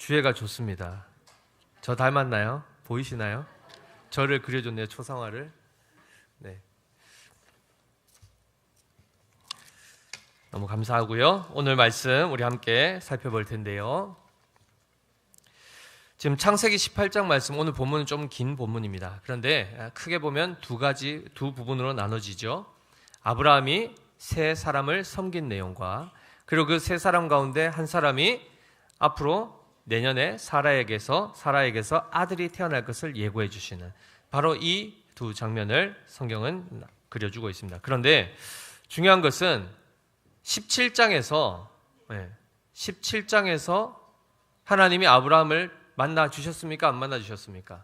주애가 좋습니다. 저 닮았나요? 보이시나요? 저를 그려줬네요. 초상화를. 네. 너무 감사하고요. 오늘 말씀 우리 함께 살펴볼 텐데요. 지금 창세기 18장 말씀, 오늘 본문은 좀 긴 본문입니다. 그런데 크게 보면 두 부분으로 나눠지죠. 아브라함이 세 사람을 섬긴 내용과, 그리고 그 세 사람 가운데 한 사람이 앞으로 내년에 사라에게서 아들이 태어날 것을 예고해 주시는, 바로 이 두 장면을 성경은 그려주고 있습니다. 그런데 중요한 것은 17장에서 하나님이 아브라함을 만나 주셨습니까? 안 만나 주셨습니까?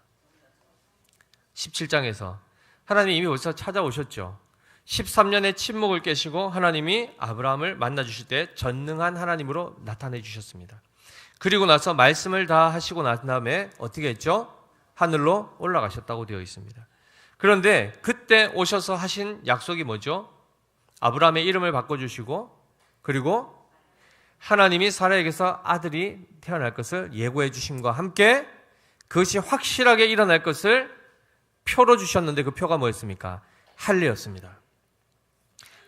17장에서 하나님이 이미 벌써 찾아오셨죠. 13년의 침묵을 깨시고 하나님이 아브라함을 만나 주실 때 전능한 하나님으로 나타내 주셨습니다. 그리고 나서 말씀을 다 하시고 난 다음에 어떻게 했죠? 하늘로 올라가셨다고 되어 있습니다. 그런데 그때 오셔서 하신 약속이 뭐죠? 아브라함의 이름을 바꿔주시고, 그리고 하나님이 사라에게서 아들이 태어날 것을 예고해 주심과 함께 그것이 확실하게 일어날 것을 표로 주셨는데, 그 표가 뭐였습니까? 할례였습니다.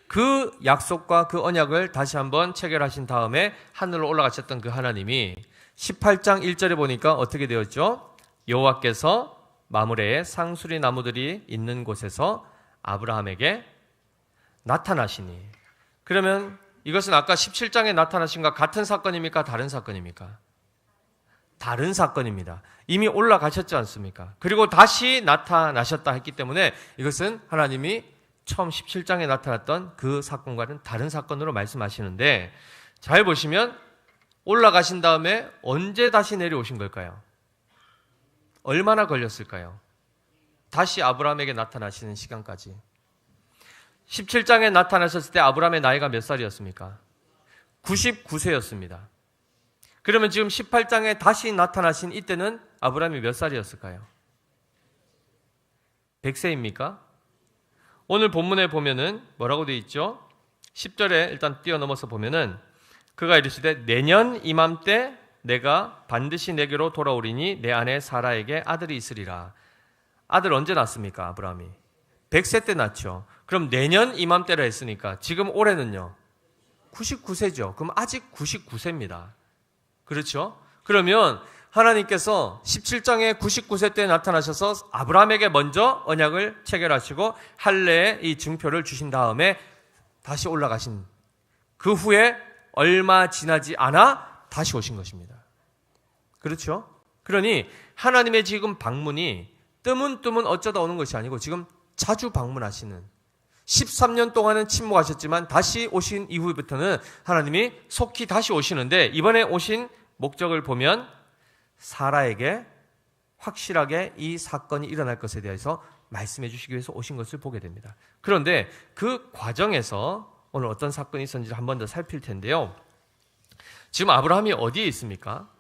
그 약속과 그 언약을 다시 한번 체결하신 다음에 하늘로 올라가셨던 그 하나님이 18장 1절에 보니까 어떻게 되었죠? 여호와께서 마므레에 상수리 나무들이 있는 곳에서 아브라함에게 나타나시니. 그러면 이것은 아까 17장에 나타나신과 같은 사건입니까? 다른 사건입니까? 다른 사건입니다. 이미 올라가셨지 않습니까? 그리고 다시 나타나셨다 했기 때문에 이것은 하나님이 처음 17장에 나타났던 그 사건과는 다른 사건으로 말씀하시는데, 잘 보시면 올라가신 다음에 언제 다시 내려오신 걸까요? 얼마나 걸렸을까요? 다시 아브라함에게 나타나시는 시간까지. 17장에 나타나셨을 때 아브라함의 나이가 몇 살이었습니까? 99세였습니다. 그러면 지금 18장에 다시 나타나신 이때는 아브라함이 몇 살이었을까요? 100세입니까? 오늘 본문에 보면은 뭐라고 되어 있죠? 10절에 일단 뛰어넘어서 보면은 그가 이르시되 내년 이맘때 내가 반드시 내게로 돌아오리니 내 아내 사라에게 아들이 있으리라. 아들 언제 낳습니까? 아브라함이 100세 때 낳죠. 그럼 내년 이맘때라 했으니까 지금 올해는요 99세죠. 그럼 아직 99세입니다. 그렇죠? 그러면 하나님께서 17장에 99세 때 나타나셔서 아브라함에게 먼저 언약을 체결하시고 할례의 이 증표를 주신 다음에 다시 올라가신 그 후에 얼마 지나지 않아 다시 오신 것입니다. 그렇죠? 그러니 하나님의 지금 방문이 뜨문뜨문 어쩌다 오는 것이 아니고 지금 자주 방문하시는, 13년 동안은 침묵하셨지만 다시 오신 이후부터는 하나님이 속히 다시 오시는데, 이번에 오신 목적을 보면 사라에게 확실하게 이 사건이 일어날 것에 대해서 말씀해 주시기 위해서 오신 것을 보게 됩니다. 그런데 그 과정에서 오늘 어떤 사건이 있었는지 한 번 더 살필 텐데요. 지금 아브라함이 어디에 있습니까?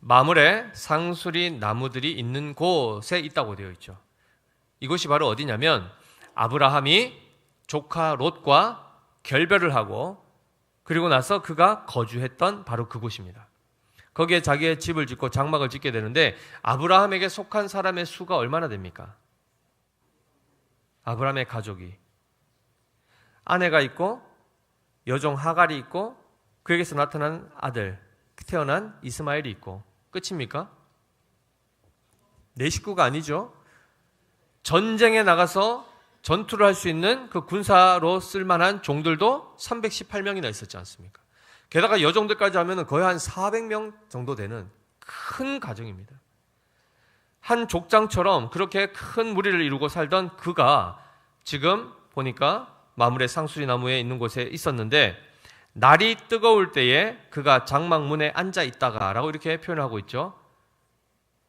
마므레 상수리 나무들이 있는 곳에 있다고 되어 있죠. 이곳이 바로 어디냐면 아브라함이 조카 롯과 결별을 하고 그리고 나서 그가 거주했던 바로 그곳입니다. 거기에 자기의 집을 짓고 장막을 짓게 되는데, 아브라함에게 속한 사람의 수가 얼마나 됩니까? 아브라함의 가족이 아내가 있고 여종 하갈이 있고 그에게서 나타난 아들 태어난 이스마엘이 있고 끝입니까? 내 식구가 아니죠. 전쟁에 나가서 전투를 할 수 있는 그 군사로 쓸만한 종들도 318명이나 있었지 않습니까? 게다가 여종들까지 하면 거의 한 400명 정도 되는 큰 가정입니다. 한 족장처럼 그렇게 큰 무리를 이루고 살던 그가 지금 보니까 마므레 상수리 나무에 있는 곳에 있었는데, 날이 뜨거울 때에 그가 장막 문에 앉아 있다가 라고 이렇게 표현하고 있죠.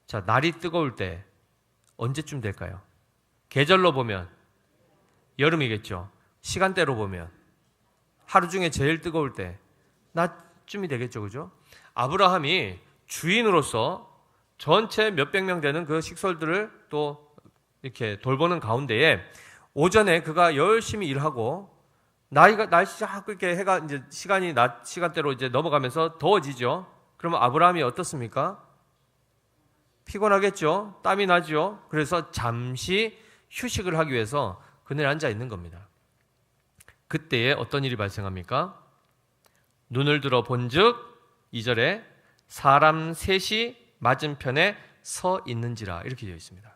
자, 날이 뜨거울 때 언제쯤 될까요? 계절로 보면 여름이겠죠. 시간대로 보면 하루 중에 제일 뜨거울 때 낮쯤이 되겠죠. 그죠? 아브라함이 주인으로서 전체 몇백 명 되는 그 식솔들을 또 이렇게 돌보는 가운데에 오전에 그가 열심히 일하고 날씨 자꾸 이렇게 해가 이제 시간이 낮 시간대로 이제 넘어가면서 더워지죠. 그러면 아브라함이 어떻습니까? 피곤하겠죠. 땀이 나죠. 그래서 잠시 휴식을 하기 위해서 그늘에 앉아 있는 겁니다. 그때에 어떤 일이 발생합니까? 눈을 들어 본즉 2절에 사람 셋이 맞은편에 서 있는지라 이렇게 되어 있습니다.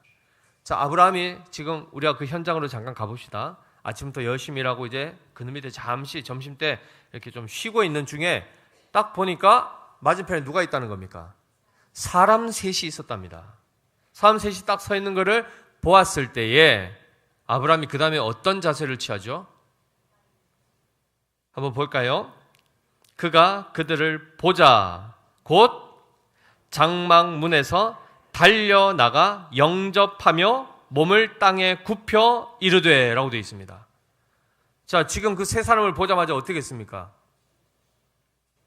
자, 아브라함이 지금 우리가 그 현장으로 잠깐 가봅시다. 아침부터 열심히 일하고 이제 그늘 밑에 잠시 점심 때 이렇게 좀 쉬고 있는 중에 딱 보니까 맞은편에 누가 있다는 겁니까? 사람 셋이 있었답니다. 사람 셋이 딱 서 있는 것을 보았을 때에 아브라함이 그 다음에 어떤 자세를 취하죠? 한번 볼까요? 그가 그들을 보자 곧 장막문에서 달려나가 영접하며 몸을 땅에 굽혀 이르되 라고 되어 있습니다. 자, 지금 그 세 사람을 보자마자 어떻게 했습니까?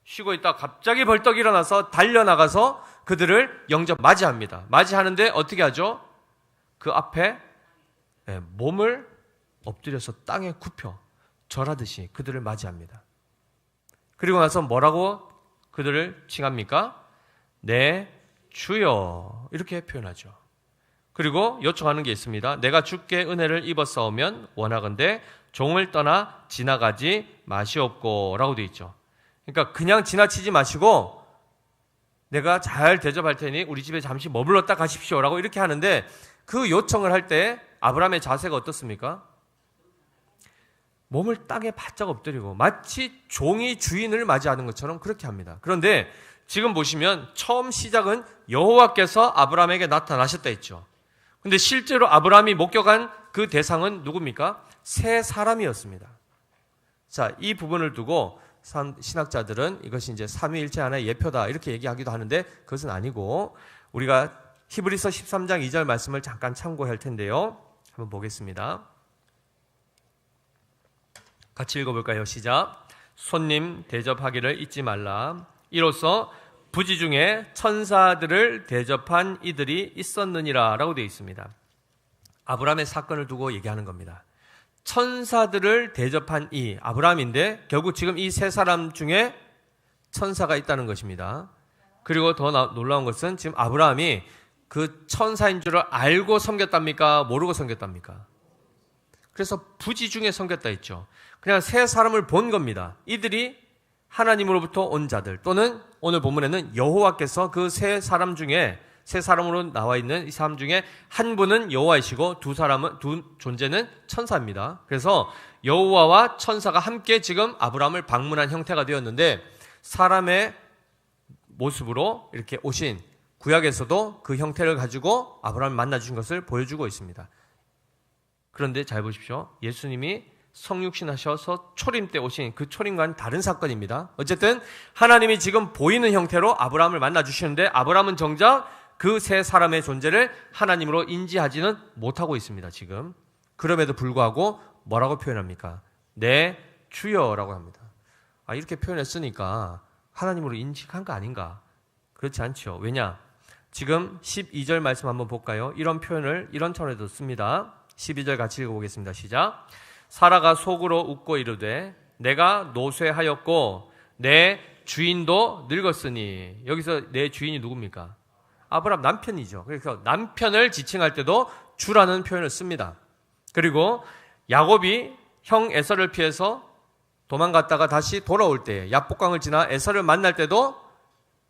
쉬고 있다 갑자기 벌떡 일어나서 달려나가서 그들을 영접 맞이합니다. 맞이하는데 어떻게 하죠? 그 앞에 몸을 엎드려서 땅에 굽혀 절하듯이 그들을 맞이합니다. 그리고 나서 뭐라고 그들을 칭합니까? 네, 주여 이렇게 표현하죠. 그리고 요청하는 게 있습니다. 내가 주께 은혜를 입었사오면 원하건대 종을 떠나 지나가지 마시옵고 라고 되어 있죠. 그러니까 그냥 지나치지 마시고 내가 잘 대접할 테니 우리 집에 잠시 머물렀다 가십시오 라고 이렇게 하는데 그 요청을 할 때 아브라함의 자세가 어떻습니까? 몸을 땅에 바짝 엎드리고 마치 종이 주인을 맞이하는 것처럼 그렇게 합니다. 그런데 지금 보시면 처음 시작은 여호와께서 아브라함에게 나타나셨다 했죠. 근데 실제로 아브라함이 목격한 그 대상은 누굽니까? 세 사람이었습니다. 자, 이 부분을 두고 신학자들은 이것이 이제 삼위일체 하나의 예표다 이렇게 얘기하기도 하는데 그것은 아니고 우리가 히브리서 13장 2절 말씀을 잠깐 참고할 텐데요. 한번 보겠습니다. 같이 읽어볼까요? 시작. 손님 대접하기를 잊지 말라. 이로써 부지 중에 천사들을 대접한 이들이 있었느니라 라고 되어 있습니다. 아브라함의 사건을 두고 얘기하는 겁니다. 천사들을 대접한 이 아브라함인데 결국 지금 이 세 사람 중에 천사가 있다는 것입니다. 그리고 더 놀라운 것은 지금 아브라함이 그 천사인 줄을 알고 섬겼답니까? 모르고 섬겼답니까? 그래서 부지 중에 섬겼다 했죠. 그냥 세 사람을 본 겁니다. 이들이 하나님으로부터 온 자들 또는 오늘 본문에는 여호와께서 그 세 사람 중에 세 사람으로 나와 있는 이 사람 중에 한 분은 여호와이시고 두 존재는 천사입니다. 그래서 여호와와 천사가 함께 지금 아브라함을 방문한 형태가 되었는데 사람의 모습으로 이렇게 오신 구약에서도 그 형태를 가지고 아브라함을 만나주신 것을 보여주고 있습니다. 그런데 잘 보십시오. 예수님이 성육신 하셔서 초림 때 오신 그 초림과는 다른 사건입니다. 어쨌든 하나님이 지금 보이는 형태로 아브라함을 만나주시는데 아브라함은 정작 그 세 사람의 존재를 하나님으로 인지하지는 못하고 있습니다. 지금. 그럼에도 불구하고 뭐라고 표현합니까? 네, 주여라고 합니다. 이렇게 표현했으니까 하나님으로 인식한 거 아닌가? 그렇지 않죠. 왜냐? 지금 12절 말씀 한번 볼까요? 이런 표현을 이런 차원에도 씁니다. 12절 같이 읽어보겠습니다. 시작. 사라가 속으로 웃고 이르되 내가 노쇠하였고 내 주인도 늙었으니 여기서 내 주인이 누굽니까? 아브라함 남편이죠. 그래서 남편을 지칭할 때도 주라는 표현을 씁니다. 그리고 야곱이 형 에서를 피해서 도망갔다가 다시 돌아올 때 야복강을 지나 에서를 만날 때도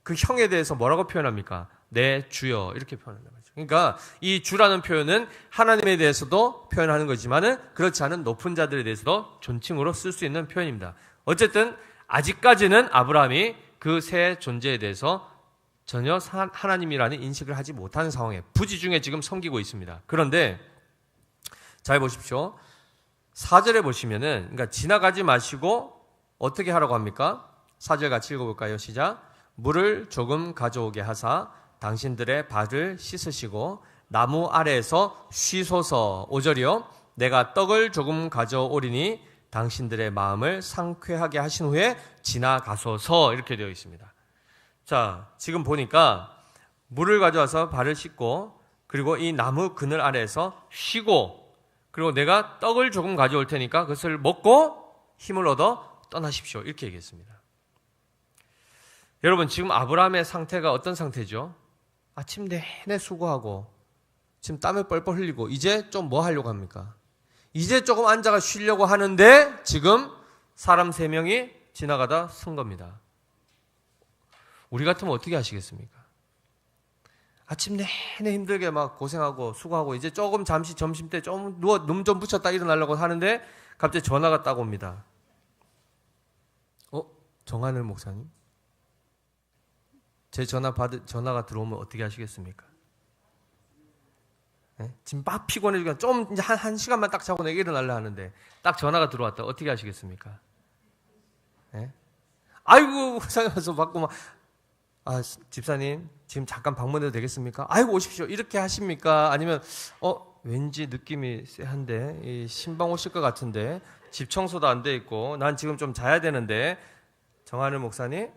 그 형에 대해서 뭐라고 표현합니까? 내 주여 이렇게 표현한다 말이죠. 그러니까 이 주라는 표현은 하나님에 대해서도 표현하는 거지만은 그렇지 않은 높은 자들에 대해서도 존칭으로 쓸 수 있는 표현입니다. 어쨌든 아직까지는 아브라함이 그 세 존재에 대해서 전혀 하나님이라는 인식을 하지 못하는 상황에 부지 중에 지금 섬기고 있습니다. 그런데 잘 보십시오. 4절에 보시면은 그러니까 지나가지 마시고 어떻게 하라고 합니까? 4절 같이 읽어볼까요? 시작. 물을 조금 가져오게 하사 당신들의 발을 씻으시고 나무 아래에서 쉬소서. 5절이요. 내가 떡을 조금 가져오리니 당신들의 마음을 상쾌하게 하신 후에 지나가소서. 이렇게 되어 있습니다. 자, 지금 보니까 물을 가져와서 발을 씻고 그리고 이 나무 그늘 아래에서 쉬고 그리고 내가 떡을 조금 가져올 테니까 그것을 먹고 힘을 얻어 떠나십시오. 이렇게 얘기했습니다. 여러분, 지금 아브라함의 상태가 어떤 상태죠? 아침 내내 수고하고 지금 땀을 뻘뻘 흘리고 이제 좀 뭐 하려고 합니까? 이제 조금 앉아가 쉬려고 하는데 지금 사람 3명이 지나가다 쓴 겁니다. 우리 같으면 어떻게 하시겠습니까? 아침 내내 힘들게 막 고생하고 수고하고 이제 조금 잠시 점심때 좀 누워 눈 좀 붙였다 일어나려고 하는데 갑자기 전화가 딱 옵니다. 정하늘 목사님? 제 전화가 들어오면 어떻게 하시겠습니까? 네? 지금 막 피곤해지니까 좀 이제 한 시간만 딱 자고 내가 일어나려 하는데 딱 전화가 들어왔다. 어떻게 하시겠습니까? 네? 아이고 목사님 와서 받고 막 집사님 지금 잠깐 방문해도 되겠습니까? 아이고 오십시오. 이렇게 하십니까? 아니면 왠지 느낌이 쎄한데 이 신방 오실 것 같은데 집 청소도 안 돼 있고 난 지금 좀 자야 되는데 정하늘 목사님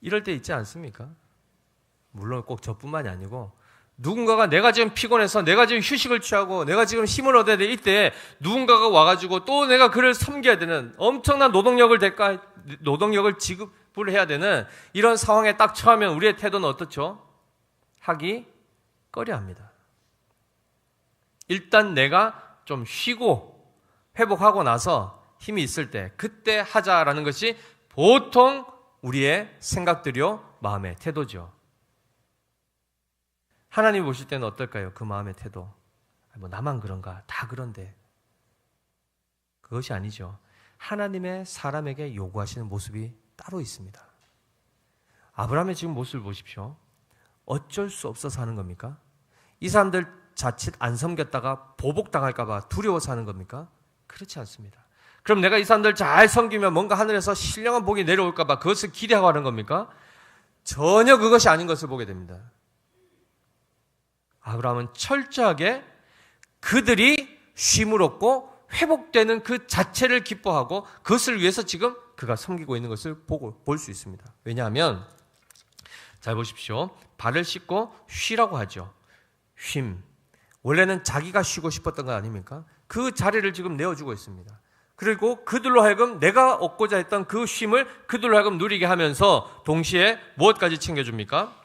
이럴 때 있지 않습니까? 물론 꼭 저뿐만이 아니고 누군가가 내가 지금 피곤해서 내가 지금 휴식을 취하고 내가 지금 힘을 얻어야 돼 이때 누군가가 와가지고 또 내가 그를 섬겨야 되는 엄청난 노동력을 지급을 해야 되는 이런 상황에 딱 처하면 우리의 태도는 어떻죠? 하기 꺼려합니다. 일단 내가 좀 쉬고 회복하고 나서 힘이 있을 때 그때 하자라는 것이 보통 우리의 생각들이요 마음의 태도죠. 하나님 보실 때는 어떨까요? 그 마음의 태도. 뭐 나만 그런가? 다 그런데. 그것이 아니죠. 하나님의 사람에게 요구하시는 모습이 따로 있습니다. 아브라함의 지금 모습을 보십시오. 어쩔 수 없어서 하는 겁니까? 이 사람들 자칫 안 섬겼다가 보복당할까 봐 두려워서 하는 겁니까? 그렇지 않습니다. 그럼 내가 이 사람들 잘 섬기면 뭔가 하늘에서 신령한 복이 내려올까 봐 그것을 기대하고 하는 겁니까? 전혀 그것이 아닌 것을 보게 됩니다. 아브라함은 철저하게 그들이 쉼을 얻고 회복되는 그 자체를 기뻐하고 그것을 위해서 지금 그가 섬기고 있는 것을 볼 수 있습니다. 왜냐하면 잘 보십시오. 발을 씻고 쉬라고 하죠. 쉼. 원래는 자기가 쉬고 싶었던 거 아닙니까? 그 자리를 지금 내어주고 있습니다. 그리고 그들로 하여금 내가 얻고자 했던 그 쉼을 그들로 하여금 누리게 하면서 동시에 무엇까지 챙겨줍니까?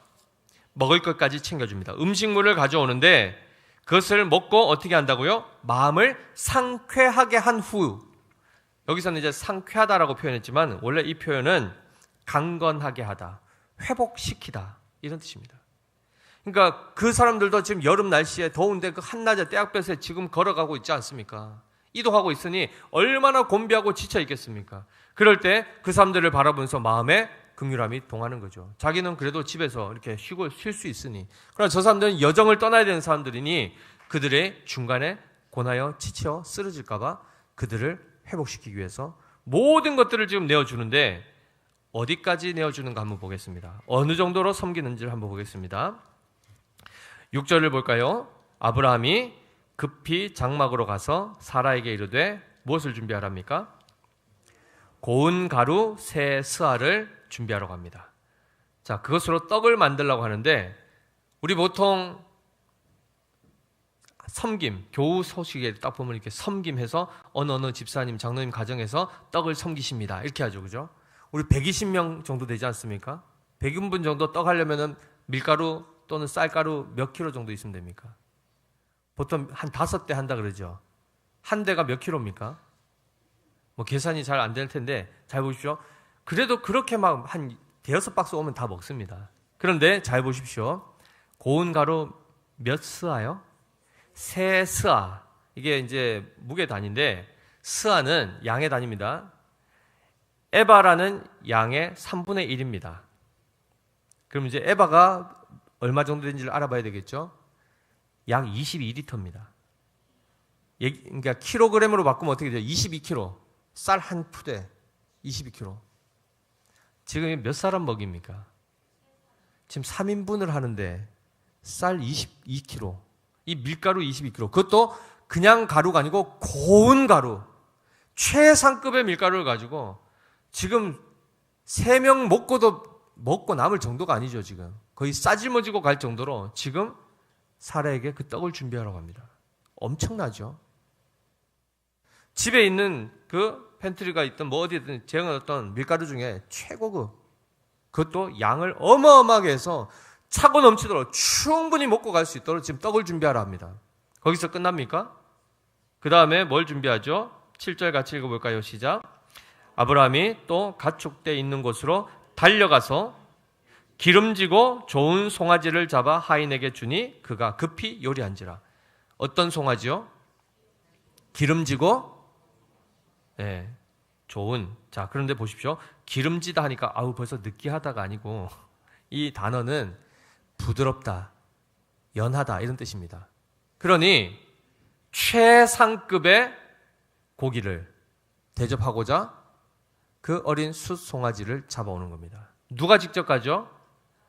먹을 것까지 챙겨줍니다. 음식물을 가져오는데 그것을 먹고 어떻게 한다고요? 마음을 상쾌하게 한 후. 여기서는 이제 상쾌하다라고 표현했지만 원래 이 표현은 강건하게 하다, 회복시키다 이런 뜻입니다. 그러니까 그 사람들도 지금 여름 날씨에 더운데 그 한낮에 떼약볕에 지금 걸어가고 있지 않습니까? 이동하고 있으니 얼마나 곤비하고 지쳐 있겠습니까? 그럴 때 그 사람들을 바라보면서 마음에 긍휼함이 동하는 거죠. 자기는 그래도 집에서 이렇게 쉬고 쉴 수 있으니. 그러나 저 사람들은 여정을 떠나야 되는 사람들이니 그들의 중간에 고나여 지쳐 쓰러질까 봐 그들을 회복시키기 위해서 모든 것들을 지금 내어주는데 어디까지 내어주는가 한번 보겠습니다. 어느 정도로 섬기는지를 한번 보겠습니다. 6절을 볼까요? 아브라함이 급히 장막으로 가서 사라에게 이르되 무엇을 준비하랍니까? 고운 가루 세 스아를 준비하러 갑니다. 자, 그것으로 떡을 만들려고 하는데 우리 보통 섬김, 교우 소식에 딱 보면 이렇게 섬김해서 어느 집사님, 장로님 가정에서 떡을 섬기십니다. 이렇게 하죠. 그죠? 우리 120명 정도 되지 않습니까? 100인분 정도 떡 하려면은 밀가루 또는 쌀가루 몇 킬로 정도 있으면 됩니까? 보통 한 5대 한다 그러죠. 한 대가 몇 킬로입니까? 뭐 계산이 잘 안 될 텐데 잘 보십시오. 그래도 그렇게 막 한 5박스 오면 다 먹습니다. 그런데 잘 보십시오. 고운 가루 몇 스아요? 3스아. 이게 이제 무게 단위인데 스아는 양의 단위입니다. 에바라는 양의 3분의 1입니다. 그럼 이제 에바가 얼마 정도 되는지를 알아봐야 되겠죠? 약 22리터입니다. 그러니까 킬로그램으로 바꾸면 어떻게 돼요? 22kg. 쌀 한 푸대 22kg. 지금 몇 사람 먹입니까? 지금 3인분을 하는데 쌀 22kg. 이 밀가루 22kg. 그것도 그냥 가루가 아니고 고운 가루. 최상급의 밀가루를 가지고 지금 3명 먹고 남을 정도가 아니죠, 지금. 거의 싸질머지고 갈 정도로 지금 사라에게 그 떡을 준비하러 갑니다. 엄청나죠? 집에 있는 그 팬트리가 있던 뭐 어디든 재워놨던 밀가루 중에 최고급, 그것도 양을 어마어마하게 해서 차고 넘치도록 충분히 먹고 갈 수 있도록 지금 떡을 준비하라 합니다. 거기서 끝납니까? 그 다음에 뭘 준비하죠? 7절 같이 읽어볼까요? 시작. 아브라함이 또 가축대 있는 곳으로 달려가서 기름지고 좋은 송아지를 잡아 하인에게 주니 그가 급히 요리한지라. 어떤 송아지요? 기름지고 좋은. 자, 그런데 보십시오. 기름지다 하니까 아우 벌써 느끼하다가 아니고 이 단어는 부드럽다, 연하다 이런 뜻입니다. 그러니 최상급의 고기를 대접하고자 그 어린 숫 송아지를 잡아오는 겁니다. 누가 직접 가죠?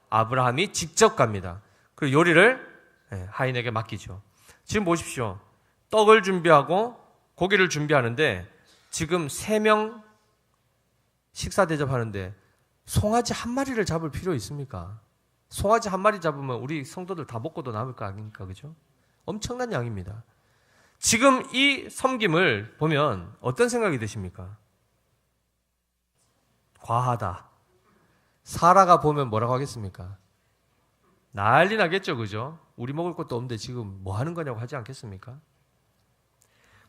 아브라함이 직접 갑니다. 그리고 요리를 하인에게 맡기죠. 지금 보십시오. 떡을 준비하고 고기를 준비하는데 지금 3명 식사 대접하는데 송아지 한 마리를 잡을 필요 있습니까? 송아지 한 마리 잡으면 우리 성도들 다 먹고도 남을 거 아닙니까? 그죠? 엄청난 양입니다. 지금 이 섬김을 보면 어떤 생각이 드십니까? 과하다. 사라가 보면 뭐라고 하겠습니까? 난리 나겠죠, 그죠? 우리 먹을 것도 없는데 지금 뭐 하는 거냐고 하지 않겠습니까?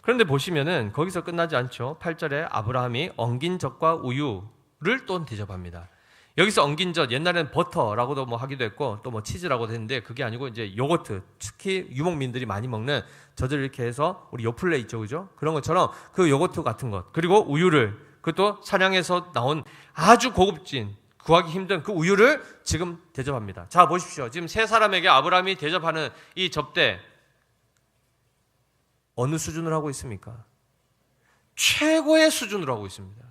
그런데 보시면은 거기서 끝나지 않죠. 8절에 아브라함이 엉긴 젖과 우유를 또 대접합니다. 여기서 엉긴 젖, 옛날에는 버터라고도 뭐 하기도 했고 또 뭐 치즈라고도 했는데 그게 아니고 이제 요거트, 특히 유목민들이 많이 먹는 젖을 이렇게 해서 우리 요플레 있죠, 그죠? 그런 것처럼 그 요거트 같은 것, 그리고 우유를, 그것도 사냥에서 나온 아주 고급진, 구하기 힘든 그 우유를 지금 대접합니다. 자, 보십시오. 지금 세 사람에게 아브라함이 대접하는 이 접대 어느 수준으로 하고 있습니까? 최고의 수준으로 하고 있습니다.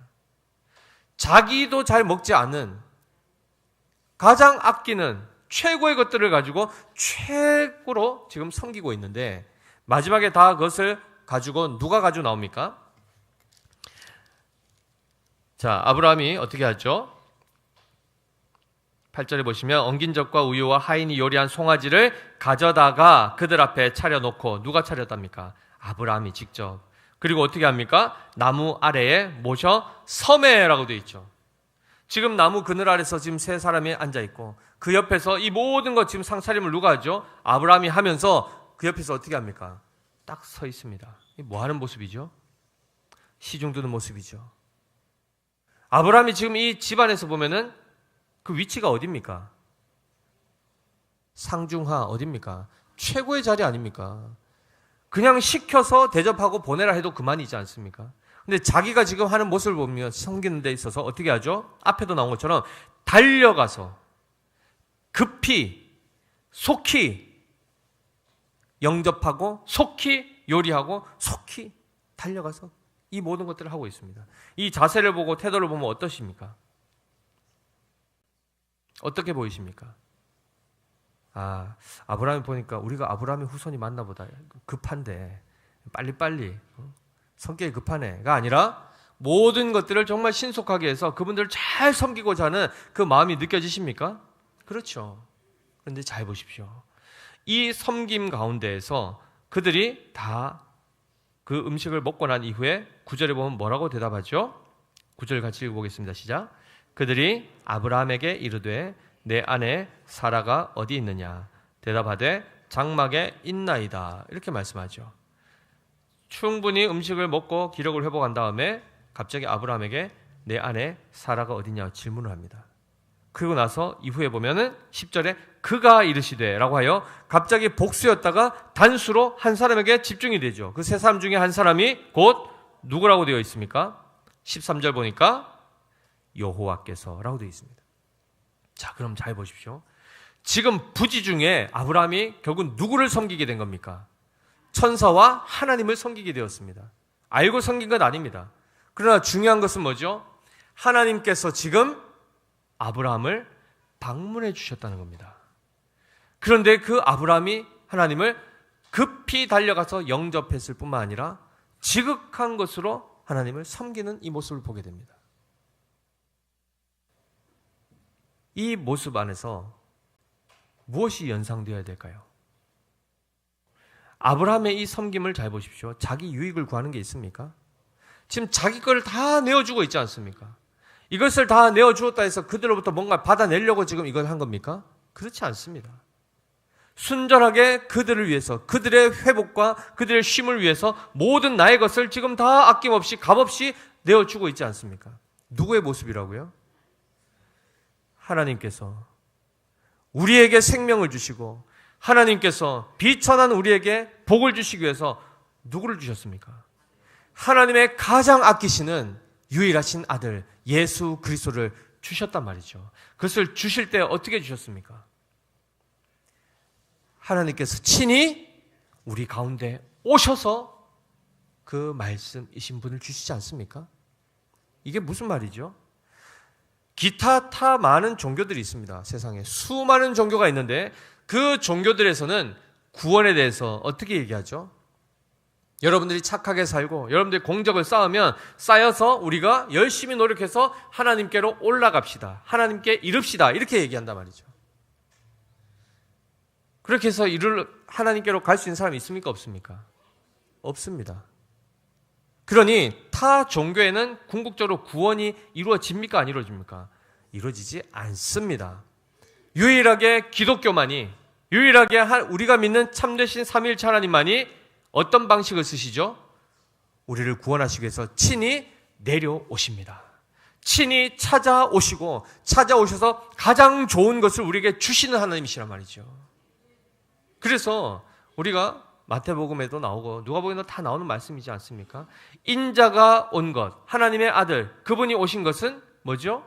자기도 잘 먹지 않은, 가장 아끼는 최고의 것들을 가지고 최고로 지금 섬기고 있는데 마지막에 다 그것을 가지고 누가 가지고 나옵니까? 자, 아브라함이 어떻게 하죠? 8절에 보시면 엉긴 젖과 우유와 하인이 요리한 송아지를 가져다가 그들 앞에 차려놓고, 누가 차렸답니까? 아브라함이 직접. 그리고 어떻게 합니까? 나무 아래에 모셔 섬에라고 되어 있죠. 지금 나무 그늘 아래서 지금 세 사람이 앉아있고 그 옆에서 이 모든 것 지금 상차림을 누가 하죠? 아브라함이 하면서 그 옆에서 어떻게 합니까? 딱 서 있습니다. 뭐 하는 모습이죠? 시중 드는 모습이죠. 아브라함이 지금 이 집안에서 보면은 그 위치가 어딥니까? 상중하 어딥니까? 최고의 자리 아닙니까? 그냥 시켜서 대접하고 보내라 해도 그만이지 않습니까? 근데 자기가 지금 하는 모습을 보면 섬기는 데 있어서 어떻게 하죠? 앞에도 나온 것처럼 달려가서 급히 속히 영접하고 속히 요리하고 속히 달려가서 이 모든 것들을 하고 있습니다. 이 자세를 보고 태도를 보면 어떠십니까? 어떻게 보이십니까? 아브라함이 보니까 우리가 아브라함의 후손이 맞나 보다. 급한데 빨리빨리 성격이 급한 애가 아니라 모든 것들을 정말 신속하게 해서 그분들을 잘 섬기고자 하는 그 마음이 느껴지십니까? 그렇죠. 그런데 잘 보십시오. 이 섬김 가운데에서 그들이 다 그 음식을 먹고 난 이후에 9절에 보면 뭐라고 대답하죠? 9절 같이 읽어보겠습니다. 시작. 그들이 아브라함에게 이르되 내 아내 사라가 어디 있느냐? 대답하되 장막에 있나이다. 이렇게 말씀하죠. 충분히 음식을 먹고 기력을 회복한 다음에 갑자기 아브라함에게 내 아내 사라가 어디냐 질문을 합니다. 그리고 나서 이후에 보면은 10절에 그가 이르시되 라고 하여 갑자기 복수였다가 단수로 한 사람에게 집중이 되죠. 그 세 사람 중에 한 사람이 곧 누구라고 되어 있습니까? 13절 보니까 여호와께서라고 되어 있습니다. 자, 그럼 잘 보십시오. 지금 부지 중에 아브라함이 결국 누구를 섬기게 된 겁니까? 천사와 하나님을 섬기게 되었습니다. 알고 섬긴 건 아닙니다. 그러나 중요한 것은 뭐죠? 하나님께서 지금 아브라함을 방문해 주셨다는 겁니다. 그런데 그 아브라함이 하나님을 급히 달려가서 영접했을 뿐만 아니라 지극한 것으로 하나님을 섬기는 이 모습을 보게 됩니다. 이 모습 안에서 무엇이 연상되어야 될까요? 아브라함의 이 섬김을 잘 보십시오. 자기 유익을 구하는 게 있습니까? 지금 자기 거를 다 내어주고 있지 않습니까? 이것을 다 내어주었다 해서 그들로부터 뭔가 받아내려고 지금 이걸 한 겁니까? 그렇지 않습니다. 순전하게 그들을 위해서, 그들의 회복과 그들의 쉼을 위해서 모든 나의 것을 지금 다 아낌없이 값없이 내어주고 있지 않습니까? 누구의 모습이라고요? 하나님께서 우리에게 생명을 주시고 하나님께서 비천한 우리에게 복을 주시기 위해서 누구를 주셨습니까? 하나님의 가장 아끼시는 유일하신 아들 예수 그리스도를 주셨단 말이죠. 그것을 주실 때 어떻게 주셨습니까? 하나님께서 친히 우리 가운데 오셔서 그 말씀이신 분을 주시지 않습니까? 이게 무슨 말이죠? 기타 많은 종교들이 있습니다. 세상에 수많은 종교가 있는데 그 종교들에서는 구원에 대해서 어떻게 얘기하죠? 여러분들이 착하게 살고 여러분들이 공적을 쌓여서 우리가 열심히 노력해서 하나님께로 올라갑시다. 하나님께 이릅시다. 이렇게 얘기한단 말이죠. 그렇게 해서 하나님께로 갈 수 있는 사람이 있습니까? 없습니까? 없습니다. 그러니 타 종교에는 궁극적으로 구원이 이루어집니까? 안 이루어집니까? 이루어지지 않습니다. 유일하게 기독교만이, 유일하게 우리가 믿는 참되신 삼위일체 하나님만이 어떤 방식을 쓰시죠? 우리를 구원하시기 위해서 친히 내려오십니다. 친히 찾아오셔서 가장 좋은 것을 우리에게 주시는 하나님이시란 말이죠. 그래서 우리가 마태복음에도 나오고 누가복음에도 다 나오는 말씀이지 않습니까? 인자가 온 것, 하나님의 아들, 그분이 오신 것은 뭐죠?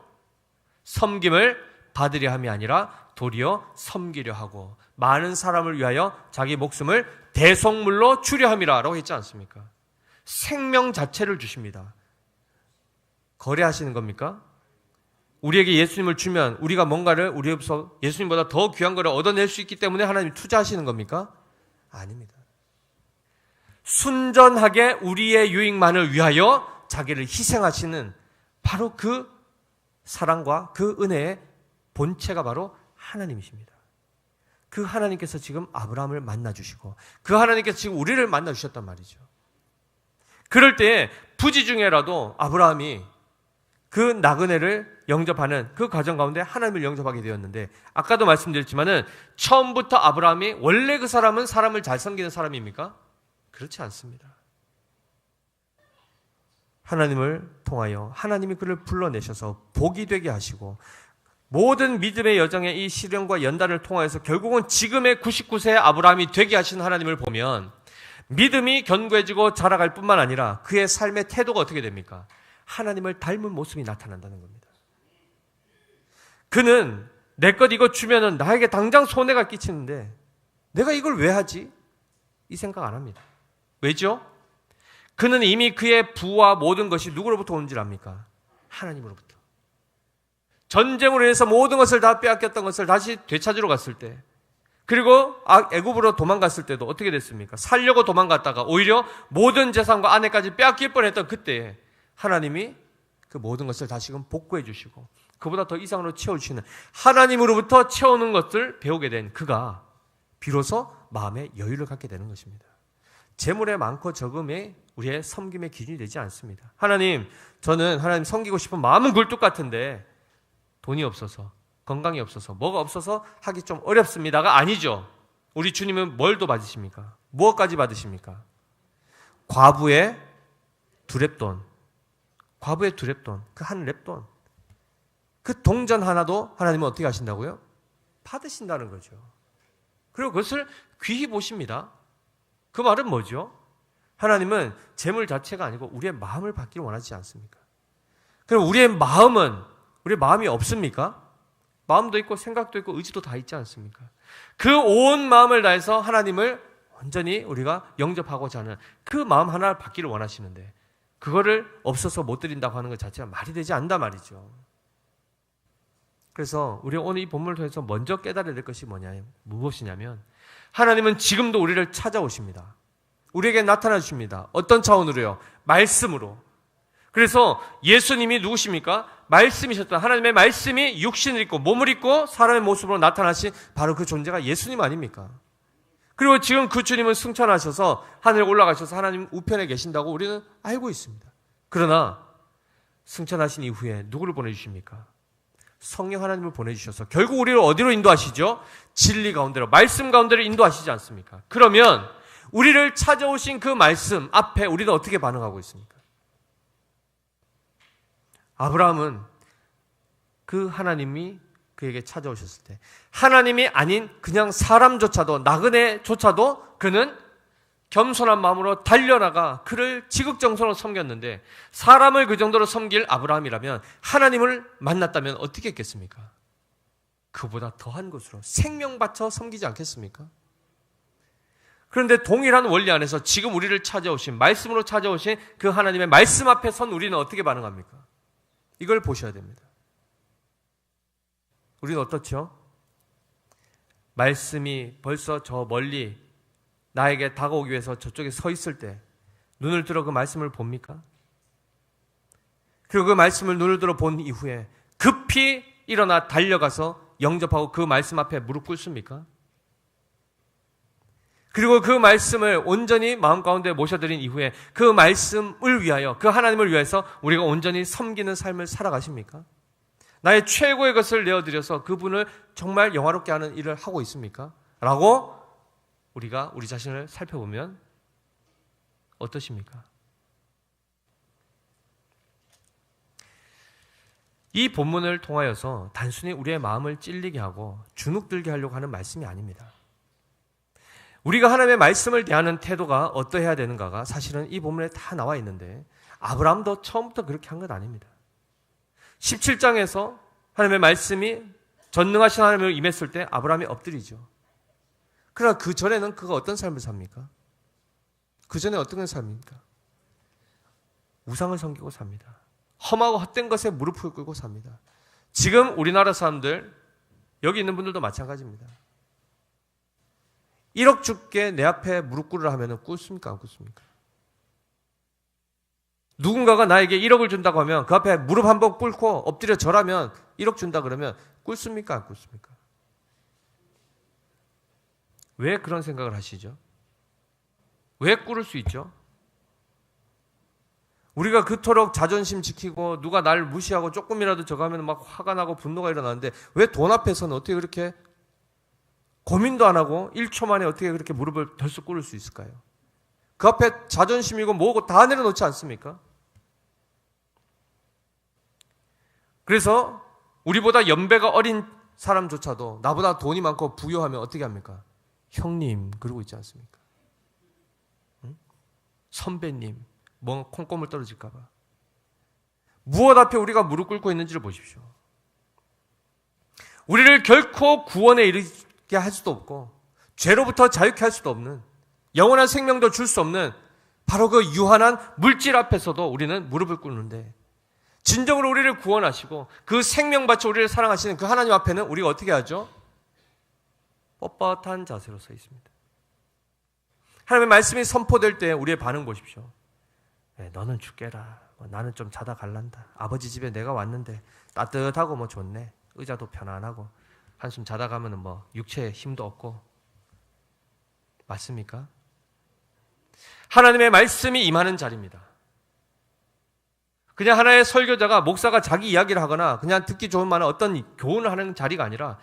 섬김을 받으려 함이 아니라 도리어 섬기려 하고 많은 사람을 위하여 자기 목숨을 대속물로 주려 함이라 라고 했지 않습니까? 생명 자체를 주십니다. 거래하시는 겁니까? 우리에게 예수님을 주면 우리가 뭔가를 우리로부터 예수님보다 더 귀한 것을 얻어낼 수 있기 때문에 하나님이 투자하시는 겁니까? 아닙니다. 순전하게 우리의 유익만을 위하여 자기를 희생하시는 바로 그 사랑과 그 은혜의 본체가 바로 하나님이십니다. 그 하나님께서 지금 아브라함을 만나주시고 그 하나님께서 지금 우리를 만나주셨단 말이죠. 그럴 때 부지 중에라도 아브라함이 그 나그네를 영접하는 그 과정 가운데 하나님을 영접하게 되었는데 아까도 말씀드렸지만은 처음부터 아브라함이 원래 그 사람은 사람을 잘 섬기는 사람입니까? 그렇지 않습니다. 하나님을 통하여 하나님이 그를 불러내셔서 복이 되게 하시고 모든 믿음의 여정의 이 시련과 연단을 통하여서 결국은 지금의 99세의 아브라함이 되게 하신 하나님을 보면 믿음이 견고해지고 자라갈 뿐만 아니라 그의 삶의 태도가 어떻게 됩니까? 하나님을 닮은 모습이 나타난다는 겁니다. 그는 내 것 이거 주면은 나에게 당장 손해가 끼치는데 내가 이걸 왜 하지? 이 생각 안 합니다. 왜죠? 그는 이미 그의 부와 모든 것이 누구로부터 온 줄 압니까? 하나님으로부터. 전쟁으로 인해서 모든 것을 다 빼앗겼던 것을 다시 되찾으러 갔을 때, 그리고 애굽으로 도망갔을 때도 어떻게 됐습니까? 살려고 도망갔다가 오히려 모든 재산과 아내까지 빼앗길 뻔했던 그때에 하나님이 그 모든 것을 다시금 복구해 주시고 그보다 더 이상으로 채워주시는 하나님으로부터 채우는 것을 배우게 된 그가 비로소 마음의 여유를 갖게 되는 것입니다. 재물의 많고 적음이 우리의 섬김의 기준이 되지 않습니다. 저는 하나님 섬기고 싶은 마음은 굴뚝 같은데 돈이 없어서, 건강이 없어서, 뭐가 없어서 하기 좀 어렵습니다가 아니죠. 우리 주님은 뭘 더 받으십니까? 무엇까지 받으십니까? 과부의 두렙돈, 그 한 렙돈, 그 동전 하나도 하나님은 어떻게 하신다고요? 받으신다는 거죠. 그리고 그것을 귀히 보십니다. 그 말은 뭐죠? 하나님은 재물 자체가 아니고 우리의 마음을 받기를 원하지 않습니까? 그럼 우리의 마음이 없습니까? 마음도 있고 생각도 있고 의지도 다 있지 않습니까? 그 온 마음을 다해서 하나님을 완전히 우리가 영접하고자 하는 그 마음 하나를 받기를 원하시는데 그거를 없어서 못 드린다고 하는 것 자체가 말이 되지 않단 말이죠. 그래서 우리가 오늘 이 본문을 통해서 먼저 깨달아야 될 것이 무엇이냐면 하나님은 지금도 우리를 찾아오십니다. 우리에게 나타나 주십니다. 어떤 차원으로요? 말씀으로. 그래서 예수님이 누구십니까? 말씀이셨던 하나님의 말씀이 육신을 입고 몸을 입고 사람의 모습으로 나타나신 바로 그 존재가 예수님 아닙니까? 그리고 지금 그 주님은 승천하셔서 하늘에 올라가셔서 하나님 우편에 계신다고 우리는 알고 있습니다. 그러나 승천하신 이후에 누구를 보내주십니까? 성령 하나님을 보내주셔서 결국 우리를 어디로 인도하시죠? 진리 가운데로, 말씀 가운데로 인도하시지 않습니까? 그러면 우리를 찾아오신 그 말씀 앞에 우리는 어떻게 반응하고 있습니까? 아브라함은 그 하나님이 그에게 찾아오셨을 때 하나님이 아닌 그냥 사람조차도, 나그네조차도 그는 겸손한 마음으로 달려나가 그를 지극정성으로 섬겼는데, 사람을 그 정도로 섬길 아브라함이라면 하나님을 만났다면 어떻게 했겠습니까? 그보다 더한 것으로 생명 바쳐 섬기지 않겠습니까? 그런데 동일한 원리 안에서 지금 우리를 찾아오신, 말씀으로 찾아오신 그 하나님의 말씀 앞에 선 우리는 어떻게 반응합니까? 이걸 보셔야 됩니다. 우리는 어떻죠? 말씀이 벌써 저 멀리 나에게 다가오기 위해서 저쪽에 서 있을 때 눈을 들어 그 말씀을 봅니까? 그리고 그 말씀을 눈을 들어 본 이후에 급히 일어나 달려가서 영접하고 그 말씀 앞에 무릎 꿇습니까? 그리고 그 말씀을 온전히 마음 가운데 모셔드린 이후에 그 말씀을 위하여, 그 하나님을 위해서 우리가 온전히 섬기는 삶을 살아가십니까? 나의 최고의 것을 내어드려서 그분을 정말 영화롭게 하는 일을 하고 있습니까? 라고 우리가 우리 자신을 살펴보면 어떠십니까? 이 본문을 통하여서 단순히 우리의 마음을 찔리게 하고 주눅들게 하려고 하는 말씀이 아닙니다. 우리가 하나님의 말씀을 대하는 태도가 어떠해야 되는가가 사실은 이 본문에 다 나와 있는데, 아브라함도 처음부터 그렇게 한 건 아닙니다. 17장에서 하나님의 말씀이 전능하신 하나님을 임했을 때 아브라함이 엎드리죠. 그러나 그 전에는 그가 어떤 삶을 삽니까? 그 전에 어떤 삶입니까? 우상을 섬기고 삽니다. 험하고 헛된 것에 무릎을 꿇고 삽니다. 지금 우리나라 사람들, 여기 있는 분들도 마찬가지입니다. 1억 줄게 내 앞에 무릎 꿇으라 하면 꿇습니까? 안 꿇습니까? 누군가가 나에게 1억을 준다고 하면 그 앞에 무릎 한번 꿇고 엎드려 절하면 1억 준다 그러면 꿇습니까? 안 꿇습니까? 왜 그런 생각을 하시죠? 왜 꿇을 수 있죠? 우리가 그토록 자존심 지키고 누가 날 무시하고 조금이라도 저거 하면 막 화가 나고 분노가 일어나는데 왜 돈 앞에서는 어떻게 그렇게 고민도 안 하고 1초 만에 어떻게 그렇게 무릎을 덜썩 꿇을 수 있을까요? 그 앞에 자존심이고 뭐고 다 내려놓지 않습니까? 그래서 우리보다 연배가 어린 사람조차도 나보다 돈이 많고 부유하면 어떻게 합니까? 형님 그러고 있지 않습니까? 응? 선배님, 뭐 콩고물 떨어질까 봐. 무엇 앞에 우리가 무릎 꿇고 있는지를 보십시오. 우리를 결코 구원에 이르게 할 수도 없고 죄로부터 자유케 할 수도 없는, 영원한 생명도 줄 수 없는 바로 그 유한한 물질 앞에서도 우리는 무릎을 꿇는데, 진정으로 우리를 구원하시고 그 생명 바쳐 우리를 사랑하시는 그 하나님 앞에는 우리가 어떻게 하죠? 뻣뻣한 자세로 서 있습니다. 하나님의 말씀이 선포될 때 우리의 반응 보십시오. 너는 죽게라. 나는 좀 자다 갈란다. 아버지 집에 내가 왔는데 따뜻하고 뭐 좋네. 의자도 편안하고 한숨 자다 가면은 뭐 육체에 힘도 없고. 맞습니까? 하나님의 말씀이 임하는 자리입니다. 그냥 하나의 설교자가, 목사가 자기 이야기를 하거나 그냥 듣기 좋은 만한 어떤 교훈을 하는 자리가 아니라,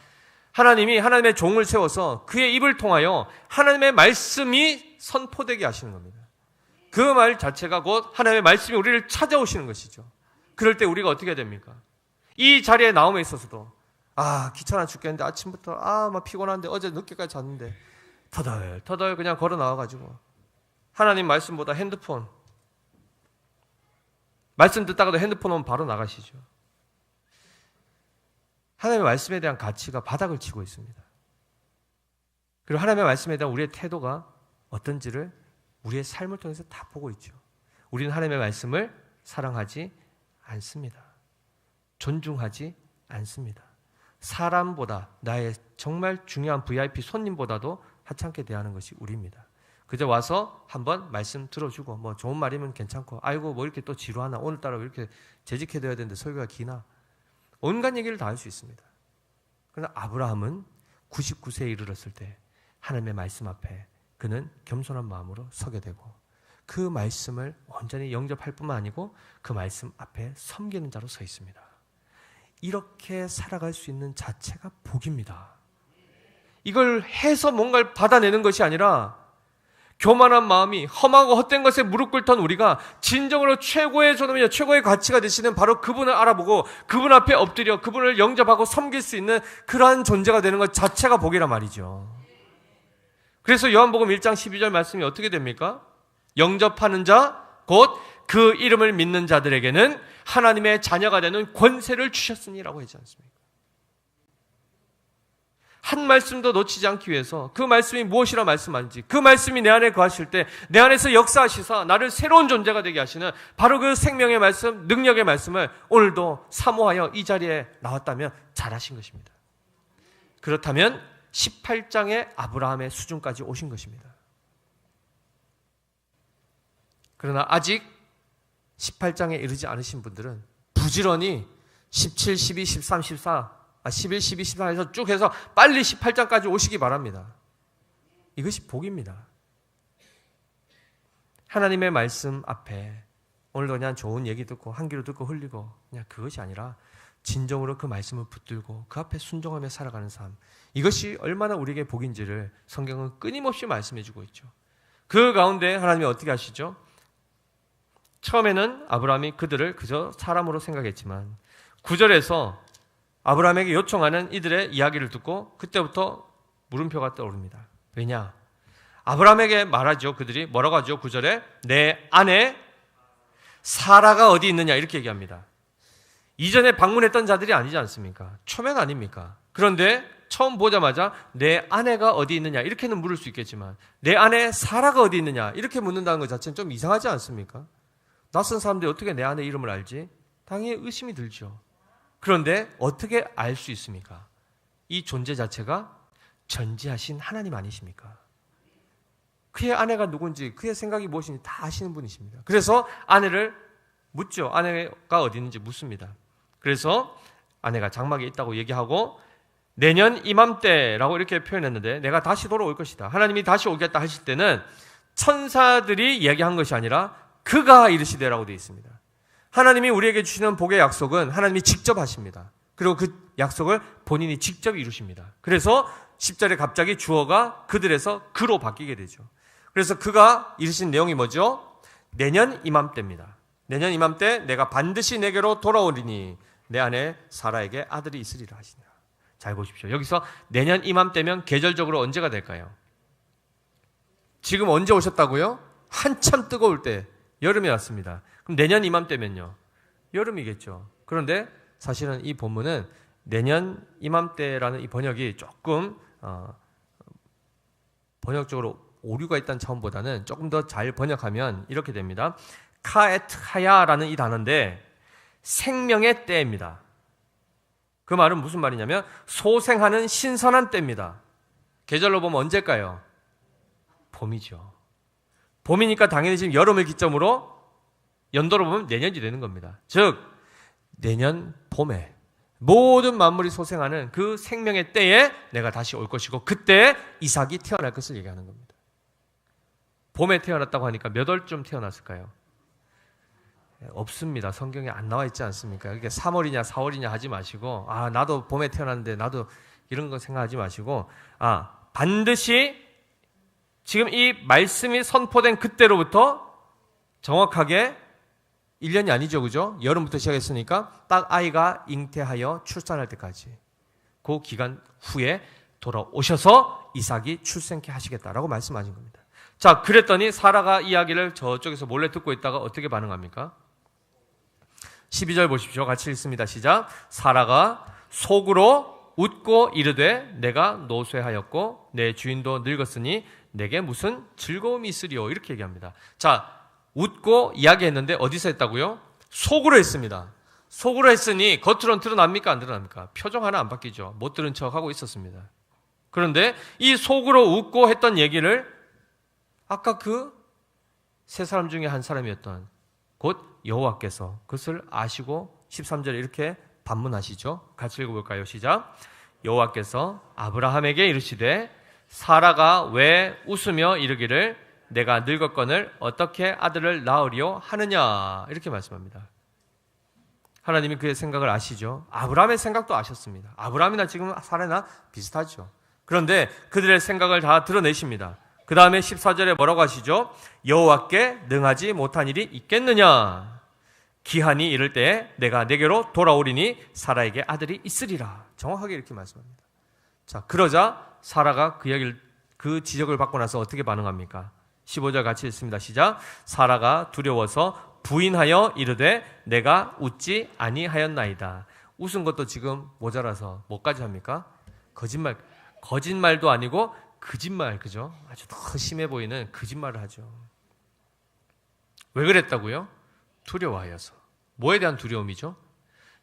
하나님이 하나님의 종을 세워서 그의 입을 통하여 하나님의 말씀이 선포되게 하시는 겁니다. 그 말 자체가 곧 하나님의 말씀이 우리를 찾아오시는 것이죠. 그럴 때 우리가 어떻게 됩니까? 이 자리에 나옴에 있어서도 귀찮아 죽겠는데 아침부터 막 피곤한데 어제 늦게까지 잤는데 터덜터덜 그냥 걸어 나와가지고 하나님 말씀보다 핸드폰, 말씀 듣다가도 핸드폰 오면 바로 나가시죠. 하나님의 말씀에 대한 가치가 바닥을 치고 있습니다. 그리고 하나님의 말씀에 대한 우리의 태도가 어떤지를 우리의 삶을 통해서 다 보고 있죠. 우리는 하나님의 말씀을 사랑하지 않습니다. 존중하지 않습니다. 사람보다, 나의 정말 중요한 VIP 손님보다도 하찮게 대하는 것이 우리입니다. 그저 와서 한번 말씀 들어주고 뭐 좋은 말이면 괜찮고, 아이고 뭐 이렇게 또 지루하나, 오늘따라 왜 이렇게 재직해둬야 되는데 설교가 기나, 온갖 얘기를 다 할 수 있습니다. 그러나 아브라함은 99세에 이르렀을 때 하나님의 말씀 앞에 그는 겸손한 마음으로 서게 되고, 그 말씀을 온전히 영접할 뿐만 아니고 그 말씀 앞에 섬기는 자로 서 있습니다. 이렇게 살아갈 수 있는 자체가 복입니다. 이걸 해서 뭔가를 받아내는 것이 아니라 교만한 마음이 험하고 헛된 것에 무릎 꿇던 우리가 진정으로 최고의 존엄이요 최고의 가치가 되시는 바로 그분을 알아보고 그분 앞에 엎드려 그분을 영접하고 섬길 수 있는 그러한 존재가 되는 것 자체가 복이란 말이죠. 그래서 요한복음 1장 12절 말씀이 어떻게 됩니까? 영접하는 자 곧 그 이름을 믿는 자들에게는 하나님의 자녀가 되는 권세를 주셨으니라고 하지 않습니까? 한 말씀도 놓치지 않기 위해서 그 말씀이 무엇이라 말씀하는지 그 말씀이 내 안에 거하실 때 내 안에서 역사하시사 나를 새로운 존재가 되게 하시는 바로 그 생명의 말씀, 능력의 말씀을 오늘도 사모하여 이 자리에 나왔다면 잘하신 것입니다. 그렇다면 18장의 아브라함의 수준까지 오신 것입니다. 그러나 아직 18장에 이르지 않으신 분들은 부지런히 17, 12, 13, 14 11, 12, 14에서 쭉 해서 빨리 18장까지 오시기 바랍니다. 이것이 복입니다. 하나님의 말씀 앞에 오늘도 그냥 좋은 얘기 듣고 한 귀로 듣고 흘리고 그냥 그것이 아니라 진정으로 그 말씀을 붙들고 그 앞에 순종하며 살아가는 삶, 이것이 얼마나 우리에게 복인지를 성경은 끊임없이 말씀해 주고 있죠. 그 가운데 하나님이 어떻게 하시죠? 처음에는 아브라함이 그들을 그저 사람으로 생각했지만 9절에서 아브라함에게 요청하는 이들의 이야기를 듣고 그때부터 물음표가 떠오릅니다. 왜냐? 아브라함에게 말하죠. 그들이 뭐라고 하죠? 9절에 내 아내 사라가 어디 있느냐 이렇게 얘기합니다. 이전에 방문했던 자들이 아니지 않습니까? 초면 아닙니까? 그런데 처음 보자마자 내 아내가 어디 있느냐 이렇게는 물을 수 있겠지만 내 아내 사라가 어디 있느냐 이렇게 묻는다는 것 자체는 좀 이상하지 않습니까? 낯선 사람들이 어떻게 내 아내 이름을 알지? 당연히 의심이 들죠. 그런데 어떻게 알 수 있습니까? 이 존재 자체가 전지하신 하나님 아니십니까? 그의 아내가 누군지 그의 생각이 무엇인지 다 아시는 분이십니다. 그래서 아내를 묻죠. 아내가 어디 있는지 묻습니다. 그래서 아내가 장막에 있다고 얘기하고 내년 이맘때라고 이렇게 표현했는데 내가 다시 돌아올 것이다. 하나님이 다시 오겠다 하실 때는 천사들이 이야기한 것이 아니라 그가 이르시되라고 되어 있습니다. 하나님이 우리에게 주시는 복의 약속은 하나님이 직접 하십니다. 그리고 그 약속을 본인이 직접 이루십니다. 그래서 10절에 갑자기 주어가 그들에서 그로 바뀌게 되죠. 그래서 그가 이르신 내용이 뭐죠? 내년 이맘때입니다. 내년 이맘때 내가 반드시 내게로 돌아오리니 내 아내 사라에게 아들이 있으리라 하시니라. 잘 보십시오. 여기서 내년 이맘때면 계절적으로 언제가 될까요? 지금 언제 오셨다고요? 한참 뜨거울 때 여름이 왔습니다. 그럼 내년 이맘때면요? 여름이겠죠. 그런데 사실은 이 본문은 내년 이맘때라는 이 번역이 조금 번역적으로 오류가 있다는 차원보다는 조금 더 잘 번역하면 이렇게 됩니다. 카에트하야라는 이 단어인데 생명의 때입니다. 그 말은 무슨 말이냐면 소생하는 신선한 때입니다. 계절로 보면 언제일까요? 봄이죠. 봄이니까 당연히 지금 여름을 기점으로 연도로 보면 내년이 되는 겁니다. 즉 내년 봄에 모든 만물이 소생하는 그 생명의 때에 내가 다시 올 것이고 그때 이삭이 태어날 것을 얘기하는 겁니다. 봄에 태어났다고 하니까 몇 월쯤 태어났을까요? 없습니다. 성경에 안 나와 있지 않습니까? 그러니까 3월이냐 4월이냐 하지 마시고 나도 봄에 태어났는데 나도 이런 거 생각하지 마시고 반드시 지금 이 말씀이 선포된 그때로부터 정확하게 1년이 아니죠. 그죠? 여름부터 시작했으니까 딱 아이가 잉태하여 출산할 때까지 그 기간 후에 돌아오셔서 이삭이 출생케 하시겠다라고 말씀하신 겁니다. 자, 그랬더니 사라가 이야기를 저쪽에서 몰래 듣고 있다가 어떻게 반응합니까? 12절 보십시오. 같이 읽습니다. 시작. 사라가 속으로 웃고 이르되 내가 노쇠하였고 내 주인도 늙었으니 내게 무슨 즐거움이 있으리요. 이렇게 얘기합니다. 자, 웃고 이야기했는데 어디서 했다고요? 속으로 했습니다. 속으로 했으니 겉으로는 드러납니까? 안 드러납니까? 표정 하나 안 바뀌죠. 못 들은 척하고 있었습니다. 그런데 이 속으로 웃고 했던 얘기를 아까 그 세 사람 중에 한 사람이었던 곧 여호와께서 그것을 아시고 13절에 이렇게 반문하시죠. 같이 읽어볼까요? 시작. 여호와께서 아브라함에게 이르시되 사라가 왜 웃으며 이르기를 내가 늙었거늘 어떻게 아들을 낳으리요 하느냐 이렇게 말씀합니다. 하나님이 그의 생각을 아시죠. 아브라함의 생각도 아셨습니다. 아브라함이나 지금 사라나 비슷하죠. 그런데 그들의 생각을 다 드러내십니다. 그 다음에 14절에 뭐라고 하시죠? 여호와께 능하지 못한 일이 있겠느냐? 기한이 이를 때에 내가 내게로 돌아오리니 사라에게 아들이 있으리라. 정확하게 이렇게 말씀합니다. 자, 그러자 사라가 그 지적을 받고 나서 어떻게 반응합니까? 15절 같이 읽습니다. 시작. 사라가 두려워서 부인하여 이르되 내가 웃지 아니하였나이다. 웃은 것도 지금 모자라서 뭐까지 합니까? 거짓말도 아니고 거짓말, 그죠? 아주 더 심해 보이는 거짓말을 하죠. 왜 그랬다고요? 두려워하여서. 뭐에 대한 두려움이죠?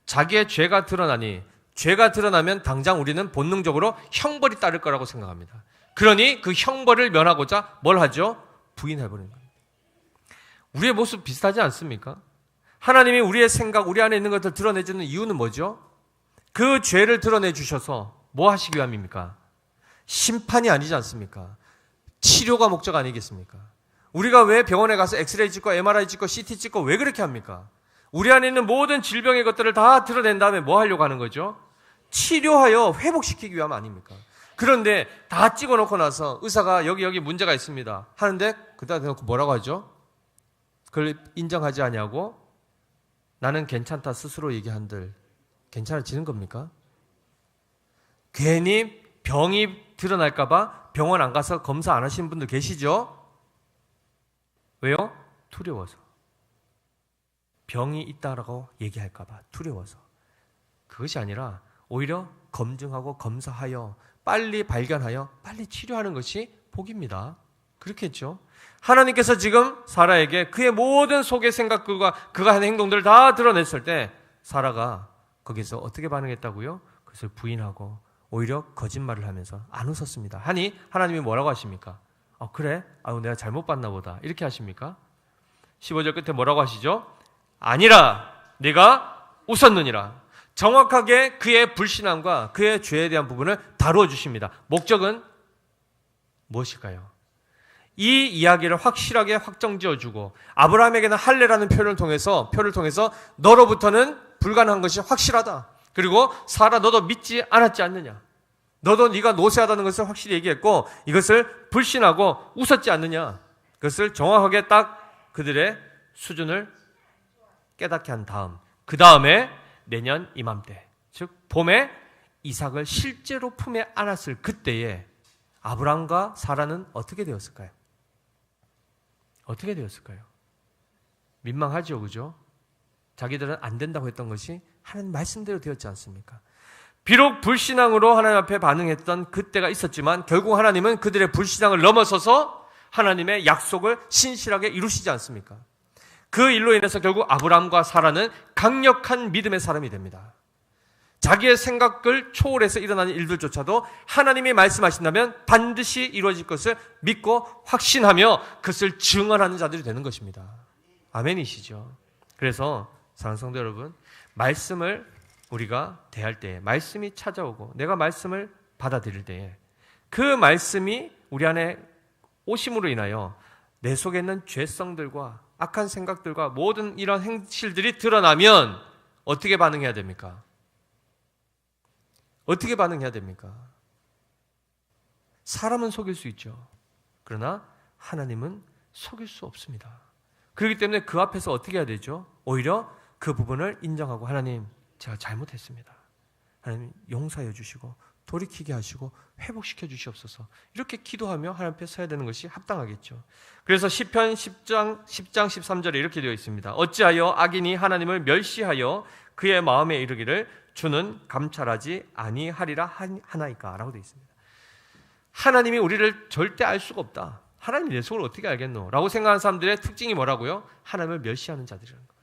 자기의 죄가 드러나니, 죄가 드러나면 당장 우리는 본능적으로 형벌이 따를 거라고 생각합니다. 그러니 그 형벌을 면하고자 뭘 하죠? 부인해버리는 겁니다. 우리의 모습 비슷하지 않습니까? 하나님이 우리의 생각, 우리 안에 있는 것을 드러내주는 이유는 뭐죠? 그 죄를 드러내 주셔서 뭐 하시기 위함입니까? 심판이 아니지 않습니까? 치료가 목적 아니겠습니까? 우리가 왜 병원에 가서 엑스레이 찍고 MRI 찍고 CT 찍고 왜 그렇게 합니까? 우리 안에 있는 모든 질병의 것들을 다 드러낸 다음에 뭐 하려고 하는 거죠? 치료하여 회복시키기 위함 아닙니까? 그런데 다 찍어놓고 나서 의사가 여기 문제가 있습니다 하는데 그다 대놓고 뭐라고 하죠? 그걸 인정하지 아니하고 나는 괜찮다 스스로 얘기한들 괜찮아지는 겁니까? 괜히 병이 드러날까 봐 병원 안 가서 검사 안 하시는 분들 계시죠? 왜요? 두려워서. 병이 있다라고 얘기할까 봐 두려워서. 그것이 아니라 오히려 검증하고 검사하여 빨리 발견하여 빨리 치료하는 것이 복입니다. 그렇겠죠? 하나님께서 지금 사라에게 그의 모든 속의 생각과 그가 하는 행동들을 다 드러냈을 때 사라가 거기서 어떻게 반응했다고요? 그것을 부인하고 오히려 거짓말을 하면서 안 웃었습니다. 하니 하나님이 뭐라고 하십니까? 그래? 내가 잘못 봤나 보다. 이렇게 하십니까? 15절 끝에 뭐라고 하시죠? 아니라 네가 웃었느니라. 정확하게 그의 불신앙과 그의 죄에 대한 부분을 다루어 주십니다. 목적은 무엇일까요? 이 이야기를 확실하게 확정지어주고 아브라함에게는 할례라는 표를 통해서 너로부터는 불가능한 것이 확실하다. 그리고 사라 너도 믿지 않았지 않느냐? 너도 네가 노쇠하다는 것을 확실히 얘기했고 이것을 불신하고 웃었지 않느냐? 그것을 정확하게 딱 그들의 수준을 깨닫게 한 다음 그 다음에 내년 이맘때 즉 봄에 이삭을 실제로 품에 안았을 그때에 아브라함과 사라는 어떻게 되었을까요? 어떻게 되었을까요? 민망하죠, 그죠? 자기들은 안 된다고 했던 것이 하나님 말씀대로 되었지 않습니까? 비록 불신앙으로 하나님 앞에 반응했던 그때가 있었지만 결국 하나님은 그들의 불신앙을 넘어서서 하나님의 약속을 신실하게 이루시지 않습니까? 그 일로 인해서 결국 아브라함과 사라는 강력한 믿음의 사람이 됩니다. 자기의 생각을 초월해서 일어나는 일들조차도 하나님이 말씀하신다면 반드시 이루어질 것을 믿고 확신하며 그것을 증언하는 자들이 되는 것입니다. 아멘이시죠? 그래서 사랑하는 성도 여러분, 말씀을 우리가 대할 때에 말씀이 찾아오고 내가 말씀을 받아들일 때에 그 말씀이 우리 안에 오심으로 인하여 내 속에 있는 죄성들과 악한 생각들과 모든 이런 행실들이 드러나면 어떻게 반응해야 됩니까? 어떻게 반응해야 됩니까? 사람은 속일 수 있죠. 그러나 하나님은 속일 수 없습니다. 그렇기 때문에 그 앞에서 어떻게 해야 되죠? 오히려 그 부분을 인정하고 하나님 제가 잘못했습니다. 하나님 용서해 주시고 돌이키게 하시고 회복시켜 주시옵소서. 이렇게 기도하며 하나님 앞에 서야 되는 것이 합당하겠죠. 그래서 시편 10장 13절에 이렇게 되어 있습니다. 어찌하여 악인이 하나님을 멸시하여 그의 마음에 이르기를 주는 감찰하지 아니하리라 하나이까 라고 되어 있습니다. 하나님이 우리를 절대 알 수가 없다. 하나님이 내 속을 어떻게 알겠노? 라고 생각하는 사람들의 특징이 뭐라고요? 하나님을 멸시하는 자들이라는 거죠.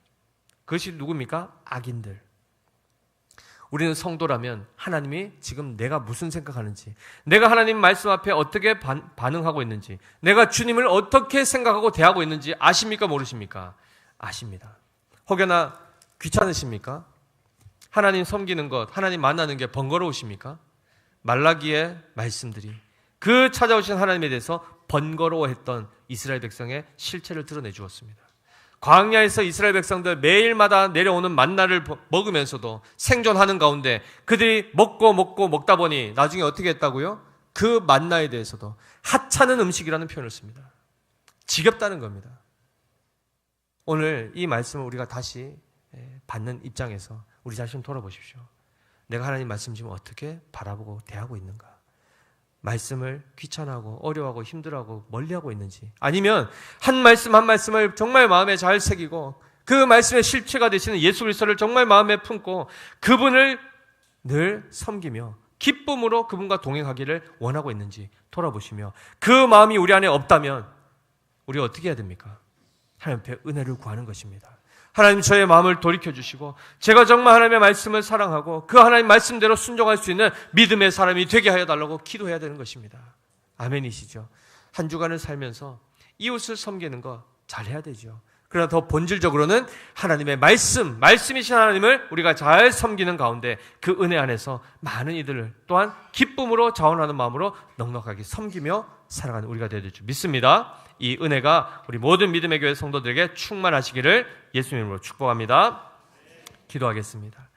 그것이 누굽니까? 악인들. 우리는 성도라면 하나님이 지금 내가 무슨 생각하는지, 내가 하나님 말씀 앞에 어떻게 반응하고 있는지, 내가 주님을 어떻게 생각하고 대하고 있는지 아십니까? 모르십니까? 아십니다. 혹여나 귀찮으십니까? 하나님 섬기는 것, 하나님 만나는 게 번거로우십니까? 말라기의 말씀들이 그 찾아오신 하나님에 대해서 번거로워했던 이스라엘 백성의 실체를 드러내 주었습니다. 광야에서 이스라엘 백성들 매일마다 내려오는 만나를 먹으면서도 생존하는 가운데 그들이 먹다 보니 나중에 어떻게 했다고요? 그 만나에 대해서도 하찮은 음식이라는 표현을 씁니다. 지겹다는 겁니다. 오늘 이 말씀을 우리가 다시 받는 입장에서 우리 자신을 돌아보십시오. 내가 하나님 말씀 지금 어떻게 바라보고 대하고 있는가? 말씀을 귀찮아하고 어려워하고 힘들어하고 멀리하고 있는지, 아니면 한 말씀 한 말씀을 정말 마음에 잘 새기고 그 말씀의 실체가 되시는 예수 그리스도를 정말 마음에 품고 그분을 늘 섬기며 기쁨으로 그분과 동행하기를 원하고 있는지 돌아보시며, 그 마음이 우리 안에 없다면 우리가 어떻게 해야 됩니까? 하나님 앞에 은혜를 구하는 것입니다. 하나님, 저의 마음을 돌이켜주시고 제가 정말 하나님의 말씀을 사랑하고 그 하나님 말씀대로 순종할 수 있는 믿음의 사람이 되게 하여 달라고 기도해야 되는 것입니다. 아멘이시죠? 한 주간을 살면서 이웃을 섬기는 거 잘해야 되죠. 그러나 더 본질적으로는 하나님의 말씀이신 하나님을 우리가 잘 섬기는 가운데 그 은혜 안에서 많은 이들을 또한 기쁨으로 자원하는 마음으로 넉넉하게 섬기며 살아가는 우리가 되야 될 줄 믿습니다. 이 은혜가 우리 모든 믿음의 교회 성도들에게 충만하시기를 예수님으로 축복합니다. 기도하겠습니다.